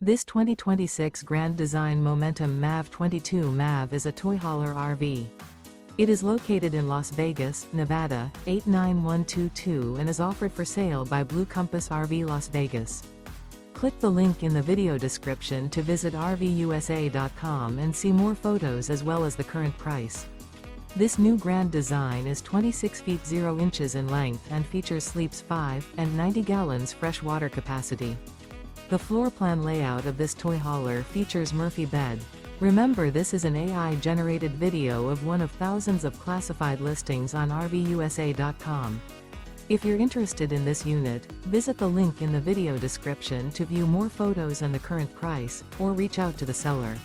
This 2026 Grand Design Momentum MAV 22 MAV is a toy hauler RV. It is located in Las Vegas, Nevada, 89122 and is offered for sale by Blue Compass RV Las Vegas. Click the link in the video description to visit RVUSA.com and see more photos as well as the current price. This new Grand Design is 26 feet 0 inches in length and features sleeps 5 and 90 gallons fresh water capacity. The floor plan layout of this toy hauler features Murphy bed. Remember, this is an AI-generated video of one of thousands of classified listings on RVUSA.com. If you're interested in this unit, visit the link in the video description to view more photos and the current price, or reach out to the seller.